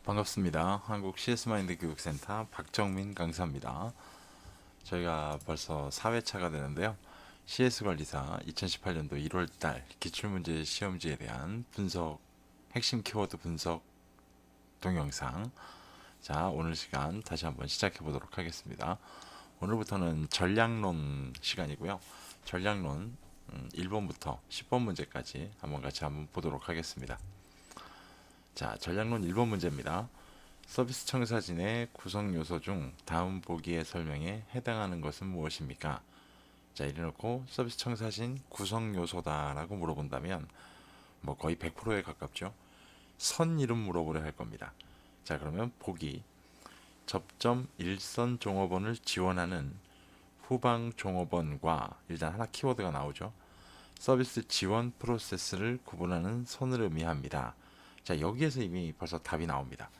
반갑습니다. 한국 CS마인드 교육센터 박정민 강사입니다. 저희가 벌써 4회차가 되는데요. CS관리사 2018년도 1월달 기출문제 시험지에 대한 분석, 핵심 키워드 분석 동영상. 자, 오늘 시간 다시 한번 시작해 보도록 하겠습니다. 오늘부터는 전략론 시간이고요. 전략론 1번부터 10번 문제까지 한번 보도록 하겠습니다. 자, 전략론 1번 문제입니다. 서비스 청사진의 구성 요소 중 다음 보기의 설명에 해당하는 것은 무엇입니까? 자, 이래놓고 서비스 청사진 구성 요소다라고 물어본다면 뭐 거의 100%에 가깝죠. 선 이름 물어보려 할 겁니다. 자, 그러면 보기 접점 일선 종업원을 지원하는 후방 종업원과 일단 하나 키워드가 나오죠. 서비스 지원 프로세스를 구분하는 선을 의미합니다. 자, 여기에서 이미 벌써 답이 나옵니다.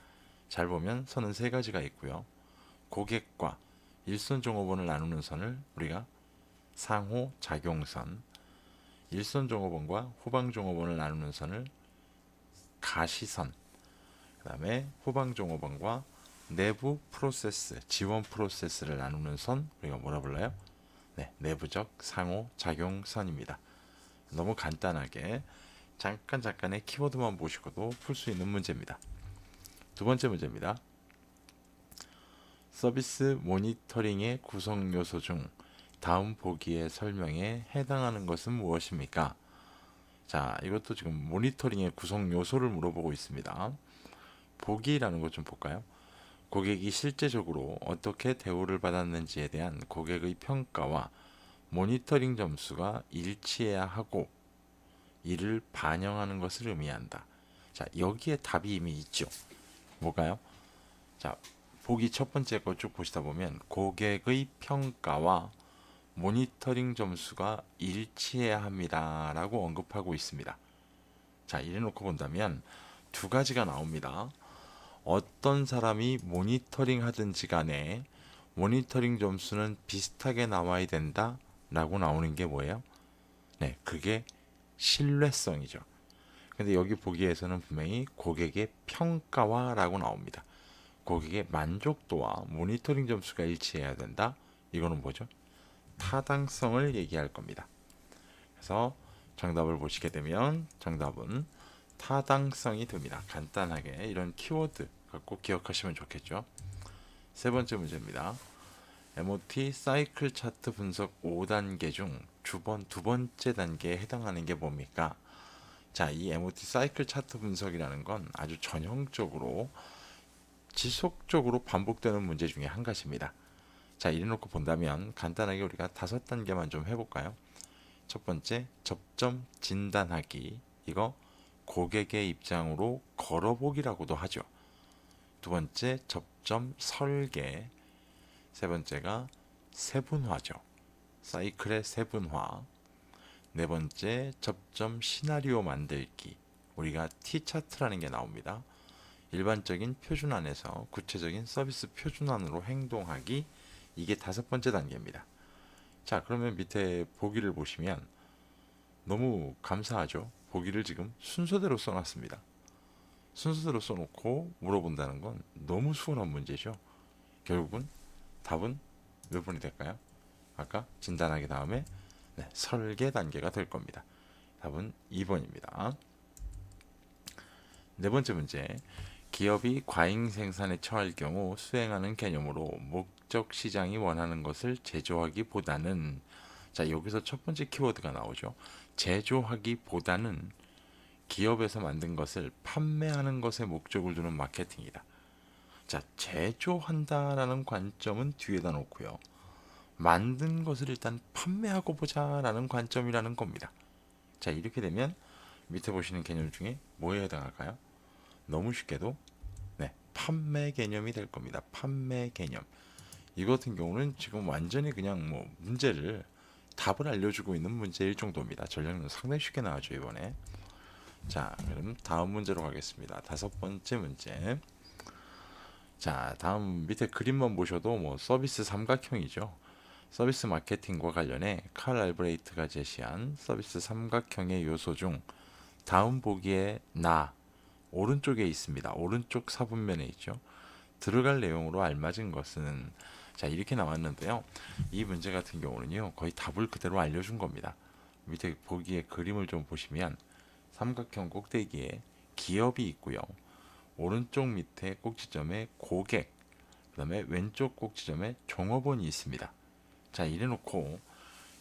잘 보면 선은 세 가지가 있고요. 고객과 일선 종업원을 나누는 선을 우리가 상호 작용선, 일선 종업원과 후방 종업원을 나누는 선을 가시선, 그 다음에 후방 종업원과 내부 프로세스, 지원 프로세스를 나누는 선, 우리가 뭐라 불러요? 네, 내부적 상호 작용선입니다. 너무 간단하게 잠깐의 키워드만 보시고도 풀 수 있는 문제입니다. 두 번째 문제입니다. 서비스 모니터링의 구성 요소 중 다음 보기의 설명에 해당하는 것은 무엇입니까? 자, 이것도 지금 모니터링의 구성 요소를 물어보고 있습니다. 보기라는 것 좀 볼까요? 고객이 실제적으로 어떻게 대우를 받았는지에 대한 고객의 평가와 모니터링 점수가 일치해야 하고 이를 반영하는 것을 의미한다. 자, 여기에 답이 이미 있죠. 뭘까요? 자, 보기 첫 번째 거 쭉 보시다 보면 고객의 평가와 모니터링 점수가 일치해야 합니다 라고 언급하고 있습니다. 자, 이래 놓고 본다면 두 가지가 나옵니다. 어떤 사람이 모니터링 하든지 간에 모니터링 점수는 비슷하게 나와야 된다 라고 나오는 게 뭐예요? 네, 그게 신뢰성이죠. 근데 여기 보기에서는 분명히 고객의 평가와 라고 나옵니다. 고객의 만족도와 모니터링 점수가 일치해야 된다. 이거는 뭐죠? 타당성을 얘기할 겁니다. 그래서 정답을 보시게 되면 정답은 타당성이 됩니다. 간단하게 이런 키워드 갖고 기억하시면 좋겠죠. 세 번째 문제입니다. MOT 사이클 차트 분석 5단계 중 두 번째 단계에 해당하는 게 뭡니까? 자, 이 MOT 사이클 차트 분석이라는 건 아주 전형적으로 지속적으로 반복되는 문제 중에 한 가지입니다. 자, 이래 놓고 본다면 간단하게 우리가 5단계만 좀 해볼까요? 첫 번째, 접점 진단하기. 이거 고객의 입장으로 걸어보기라고도 하죠. 두 번째, 접점 설계. 세 번째가 세분화죠. 사이클의 세분화. 네 번째, 접점 시나리오 만들기. 우리가 T차트라는 게 나옵니다. 일반적인 표준안에서 구체적인 서비스 표준안으로 행동하기. 이게 5번째 단계입니다. 자, 그러면 밑에 보기를 보시면 너무 감사하죠. 보기를 지금 순서대로 써놨습니다. 순서대로 써놓고 물어본다는 건 너무 수월한 문제죠. 결국은 답은 몇 번이 될까요? 아까 진단하기 다음에 네, 설계 단계가 될 겁니다. 답은 2번입니다. 네 번째 문제. 기업이 과잉 생산에 처할 경우 수행하는 개념으로 목적 시장이 원하는 것을 제조하기보다는, 자, 여기서 첫 번째 키워드가 나오죠. 제조하기보다는 기업에서 만든 것을 판매하는 것에 목적을 두는 마케팅이다. 자, 제조한다라는 관점은 뒤에다 놓고요. 만든 것을 일단 판매하고 보자라는 관점이라는 겁니다. 자, 이렇게 되면 밑에 보시는 개념 중에 뭐에 해당할까요? 너무 쉽게도 네, 판매 개념이 될 겁니다. 판매 개념. 이 같은 경우는 지금 완전히 그냥 뭐 문제를 답을 알려주고 있는 문제일 정도입니다. 전략은 상당히 쉽게 나와죠 이번에. 자, 그럼 다음 문제로 가겠습니다. 5번째 문제. 자, 다음 밑에 그림만 보셔도 뭐 서비스 삼각형이죠. 서비스 마케팅과 관련해 칼 알브레이트가 제시한 서비스 삼각형의 요소 중 다음 보기에 나 오른쪽에 있습니다. 오른쪽 사분면에 있죠. 들어갈 내용으로 알맞은 것은, 자, 이렇게 나왔는데요. 이 문제 같은 경우는요, 거의 답을 그대로 알려준 겁니다. 밑에 보기에 그림을 좀 보시면 삼각형 꼭대기에 기업이 있고요. 오른쪽 밑에 꼭지점에 고객, 그 다음에 왼쪽 꼭지점에 종업원이 있습니다. 자, 이래놓고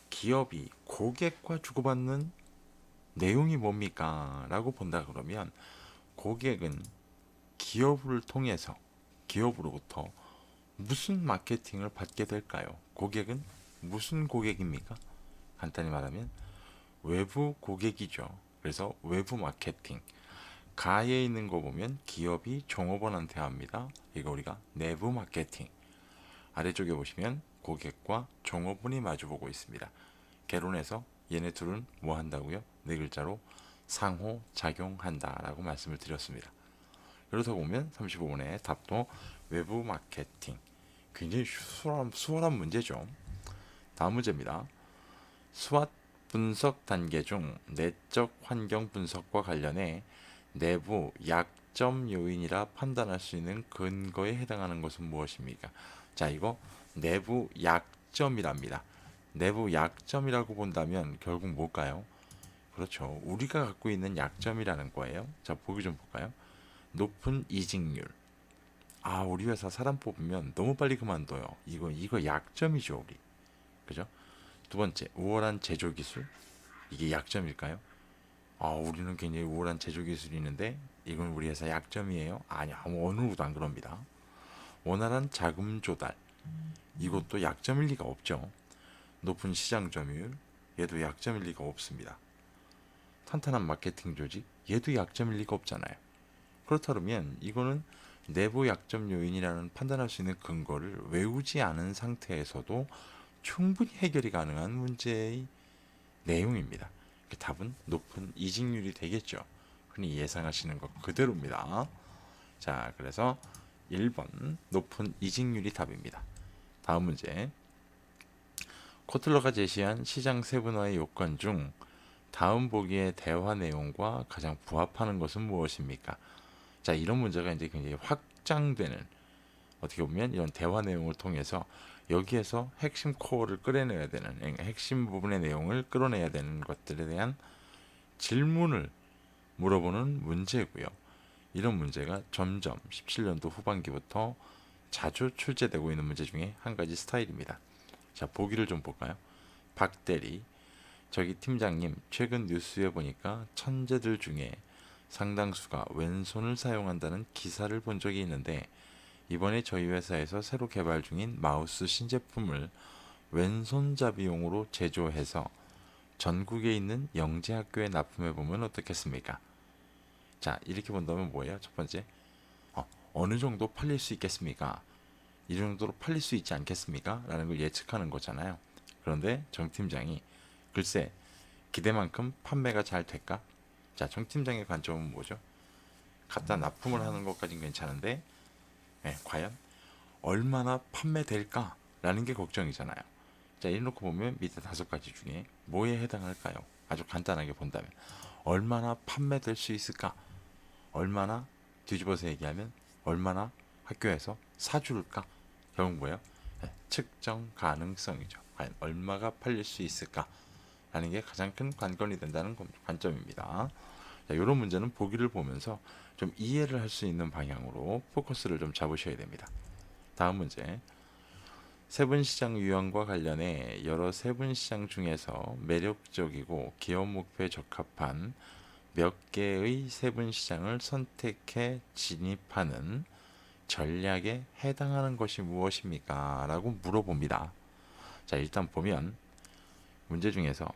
기업이 고객과 주고받는 내용이 뭡니까? 라고 본다 그러면 고객은 기업을 통해서 기업으로부터 무슨 마케팅을 받게 될까요? 고객은 무슨 고객입니까? 간단히 말하면 외부 고객이죠. 그래서 외부 마케팅. 가에 있는 거 보면 기업이 종업원한테 합니다. 이거 우리가 내부 마케팅. 아래쪽에 보시면 고객과 종업원이 마주보고 있습니다. 개론에서 얘네 둘은 뭐 한다고요? 네 글자로 상호작용한다 라고 말씀을 드렸습니다. 그러다 보면 35번의 답도 외부 마케팅. 굉장히 수월한 문제죠. 다음 문제입니다. 수학 분석 단계 중 내적 환경 분석과 관련해 내부 약점 요인이라 판단할 수 있는 근거에 해당하는 것은 무엇입니까? 자, 이거 내부 약점이랍니다. 내부 약점이라고 본다면 결국 뭘까요? 그렇죠. 우리가 갖고 있는 약점이라는 거예요. 자, 보기 좀 볼까요? 높은 이직률. 아, 우리 회사 사람 뽑으면 너무 빨리 그만둬요. 이거 약점이죠, 우리. 그죠? 두 번째, 우월한 제조 기술. 이게 약점일까요? 아, 우리는 굉장히 우월한 제조 기술이 있는데 이건 우리 회사 약점이에요? 아니야, 어느 누구도 안 그럽니다. 원활한 자금 조달. 이것도 약점일 리가 없죠. 높은 시장 점유율. 얘도 약점일 리가 없습니다. 탄탄한 마케팅 조직. 얘도 약점일 리가 없잖아요. 그렇다면 이거는 내부 약점 요인이라는 판단할 수 있는 근거를 외우지 않은 상태에서도 충분히 해결이 가능한 문제의 내용입니다. 답은 높은 이직률이 되겠죠. 흔히 예상하시는 것 그대로입니다. 자, 그래서 1번 높은 이직률이 답입니다. 다음 문제. 코틀러가 제시한 시장 세분화의 요건 중 다음 보기의 대화 내용과 가장 부합하는 것은 무엇입니까? 자, 이런 문제가 이제 굉장히 확장되는, 어떻게 보면 이런 대화 내용을 통해서 여기에서 핵심 코어를 끌어내야 되는, 핵심 부분의 내용을 끌어내야 되는 것들에 대한 질문을 물어보는 문제고요. 이런 문제가 점점 17년도 후반기부터 자주 출제되고 있는 문제 중에 한 가지 스타일입니다. 자, 보기를 좀 볼까요? 박대리, 저기 팀장님, 최근 뉴스에 보니까 천재들 중에 상당수가 왼손을 사용한다는 기사를 본 적이 있는데 이번에 저희 회사에서 새로 개발 중인 마우스 신제품을 왼손잡이용으로 제조해서 전국에 있는 영재학교에 납품해 보면 어떻겠습니까? 자, 이렇게 본다면 뭐예요? 첫 번째, 어느 정도 팔릴 수 있겠습니까? 이 정도로 팔릴 수 있지 않겠습니까? 라는 걸 예측하는 거잖아요. 그런데 정 팀장이 글쎄 기대만큼 판매가 잘 될까? 자, 정 팀장의 관점은 뭐죠? 갖다 납품을 하는 것까진 괜찮은데 과연 얼마나 판매될까? 라는 게 걱정이잖아요. 자, 이렇게 보면 밑에 5가지 중에 뭐에 해당할까요? 아주 간단하게 본다면 얼마나 판매될 수 있을까? 얼마나, 뒤집어서 얘기하면 얼마나 학교에서 사줄까? 결국 뭐예요? 측정 가능성이죠. 과연 얼마가 팔릴 수 있을까? 라는 게 가장 큰 관건이 된다는 관점입니다. 자, 이런 문제는 보기를 보면서 좀 이해를 할 수 있는 방향으로 포커스를 좀 잡으셔야 됩니다. 다음 문제. 세분시장 유형과 관련해 여러 세분시장 중에서 매력적이고 기업 목표에 적합한 몇 개의 세분시장을 선택해 진입하는 전략에 해당하는 것이 무엇입니까? 라고 물어봅니다. 자, 일단 보면 문제 중에서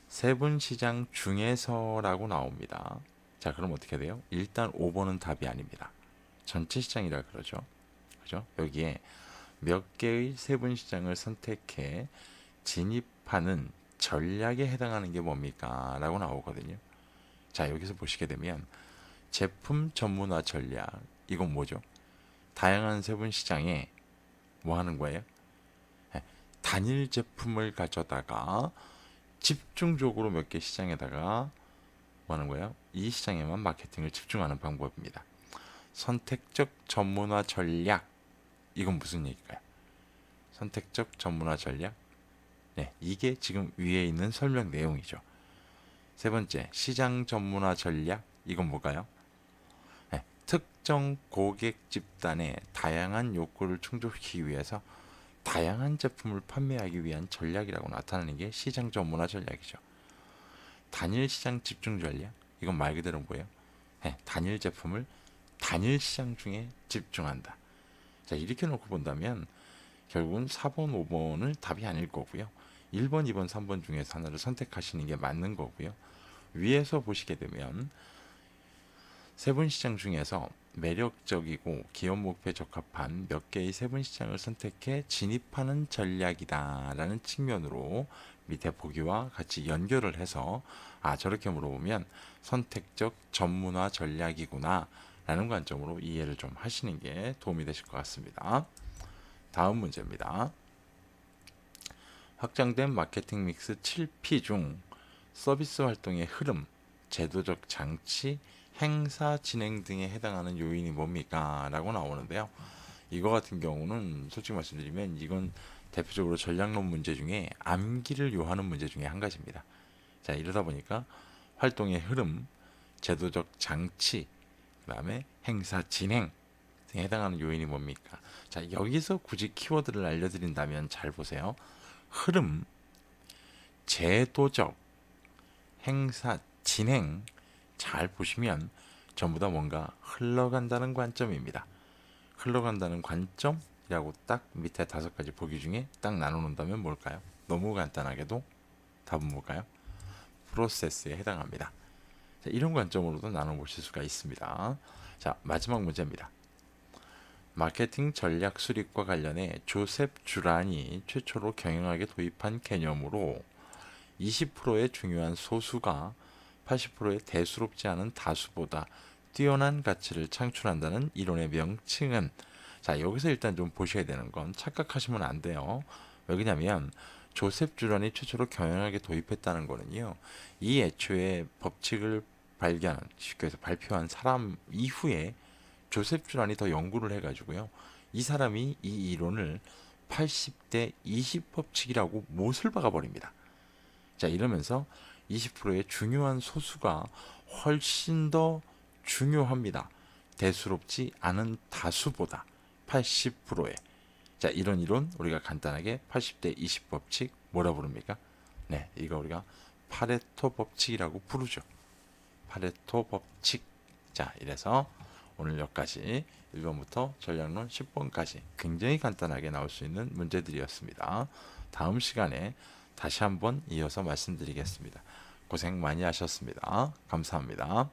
세분시장 중에서라고 나옵니다. 자, 그럼 어떻게 돼요? 일단 5번은 답이 아닙니다. 전체 시장이라 그러죠. 그죠? 여기에 몇 개의 세분시장을 선택해 진입하는 전략에 해당하는 게 뭡니까? 라고 나오거든요. 자, 여기서 보시게 되면 제품 전문화 전략, 이건 뭐죠? 다양한 세분시장에 뭐 하는 거예요? 단일 제품을 가져다가 집중적으로 몇 개 시장에다가 뭐 하는 거예요? 이 시장에만 마케팅을 집중하는 방법입니다. 선택적 전문화 전략. 이건 무슨 얘기일까요? 선택적 전문화 전략. 네, 이게 지금 위에 있는 설명 내용이죠. 세 번째, 시장 전문화 전략. 이건 뭘까요? 네, 특정 고객 집단의 다양한 욕구를 충족시키기 위해서 다양한 제품을 판매하기 위한 전략이라고 나타나는 게 시장 전문화 전략이죠. 단일 시장 집중 전략. 이건 말 그대로 뭐예요? 네, 단일 제품을 단일 시장 중에 집중한다. 자, 이렇게 놓고 본다면 결국은 4번, 5번을 답이 아닐 거고요. 1번, 2번, 3번 중에서 하나를 선택하시는 게 맞는 거고요. 위에서 보시게 되면 세분 시장 중에서 매력적이고 기업 목표에 적합한 몇 개의 세분 시장을 선택해 진입하는 전략이다라는 측면으로 밑에 보기와 같이 연결을 해서 저렇게 물어보면 선택적 전문화 전략이구나 라는 관점으로 이해를 좀 하시는 게 도움이 되실 것 같습니다. 다음 문제입니다. 확장된 마케팅 믹스 7P 중 서비스 활동의 흐름, 제도적 장치, 행사 진행 등에 해당하는 요인이 뭡니까? 라고 나오는데요. 이거 같은 경우는 솔직히 말씀드리면 이건 대표적으로 전략론 문제 중에 암기를 요하는 문제 중에 한 가지입니다. 자, 이러다 보니까 활동의 흐름, 제도적 장치, 그 다음에 행사 진행 등에 해당하는 요인이 뭡니까? 자, 여기서 굳이 키워드를 알려드린다면 잘 보세요. 흐름, 제도적, 행사 진행 잘 보시면 전부 다 뭔가 흘러간다는 관점입니다. 흘러간다는 관점이라고 딱 밑에 5가지 보기 중에 딱 나눠놓는다면 뭘까요? 너무 간단하게도 답은 뭘까요? 프로세스에 해당합니다. 자, 이런 관점으로도 나눠보실 수가 있습니다. 자, 마지막 문제입니다. 마케팅 전략 수립과 관련해 조셉 주란이 최초로 경영학에 도입한 개념으로 20%의 중요한 소수가 80%의 대수롭지 않은 다수보다 뛰어난 가치를 창출한다는 이론의 명칭은, 자, 여기서 일단 좀 보셔야 되는 건 착각하시면 안 돼요. 왜냐면 조셉 주란이 최초로 경영학에 도입했다는 거는요, 이 애초에 법칙을 쉽게 해서 발표한 사람 이후에 조셉 주란이 더 연구를 해가지고요, 이 사람이 이 이론을 80대 20 법칙이라고 못을 박아버립니다. 자, 이러면서 20%의 중요한 소수가 훨씬 더 중요합니다. 대수롭지 않은 다수보다 80%의. 자, 이런 이론 우리가 간단하게 80대 20 법칙 뭐라 부릅니까? 네, 이거 우리가 파레토 법칙이라고 부르죠. 파레토 법칙. 자, 이래서 오늘 여기까지 1번부터 전략론 10번까지 굉장히 간단하게 나올 수 있는 문제들이었습니다. 다음 시간에 다시 한번 이어서 말씀드리겠습니다. 고생 많이 하셨습니다. 감사합니다.